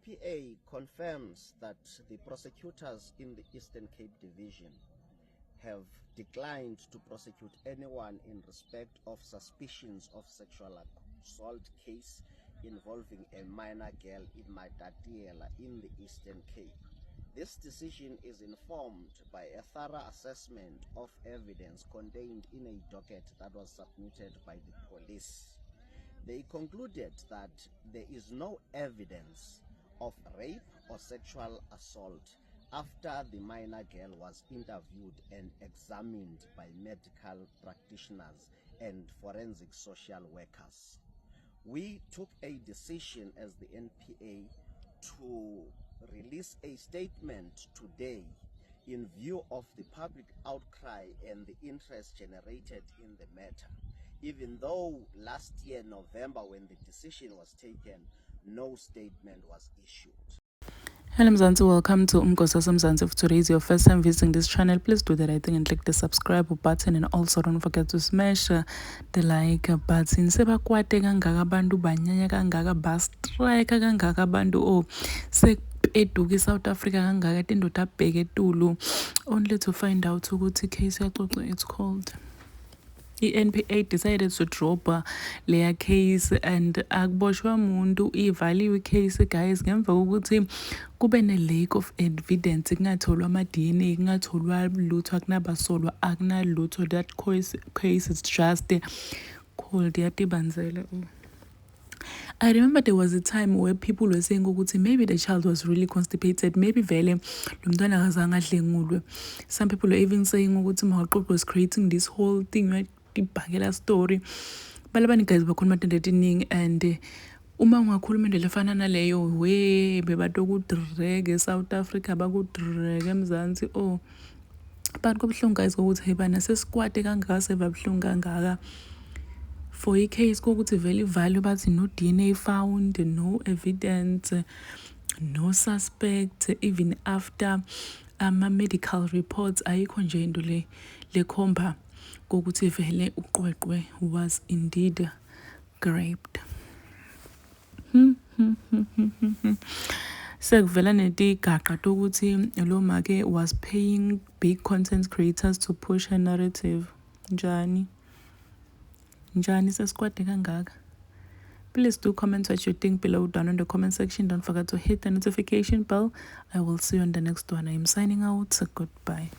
NPA confirms that the prosecutors in the Eastern Cape Division have declined to prosecute anyone in respect of suspicions of sexual assault case involving a minor girl in Matatiela in the Eastern Cape. This decision is informed by a thorough assessment of evidence contained in a docket that was submitted by the police. They concluded that there is no evidence of rape or sexual assault after the minor girl was interviewed and examined by medical practitioners and forensic social workers. We took a decision as the NPA to release a statement today in view of the public outcry and the interest generated in the matter, even though last year, November, when the decision was taken, no statement was issued. Hello Mzansi, welcome to Umgosa Mzansi. If today is your first time visiting this channel, please do the right thing and click the subscribe button, and also don't forget to smash the like button. Sebakwate kangaka bantu banyanya kangaka bastrike kangaka bantu oh eduki South Africa kangaka tinto tabheke etulu, only to find out ukuthi case yaxoxwa it's called i-NPA decided to drop leya case and akuboshwa muntu ivaliwe case guys ngemva kokuthi kube ne-lack of evidence, kungatholwa ama-DNA, kungatholwa lutho, akunabasolwa, akunalutho. That case is just called yatibanzela. I remember there was a time where people were saying ukuthi maybe the child was really constipated, maybe vele lo mntwana akazange adle ngulwe. Some people were even saying ukuthi Maqoqo was creating this whole thing, ibhangela story. Balabani guys bakhuluma into etiningi, and uma ungakhuluma into lefana naleyo we bebatokudrag eSouth Africa bakudrag eMzansi oh abantu kobuhlungu guys ukuthi hey bana sesikwate kangaka sebabuhlungu kangaka for i-case kokuthi vele value bathi no DNA found, no evidence, no suspect, even after ama-medical reports ayikho nje into le khomba kokuthi vele uQweqwe was indeed raped. Sekuvela netigaqa tokuthi lo make was paying big content creators to push her narrative. Njani sesikwade kangaka? Please do comment what you think below down in the comment section. Don't forget to hit the notification bell. I will see you on the next one. I am signing out. Goodbye.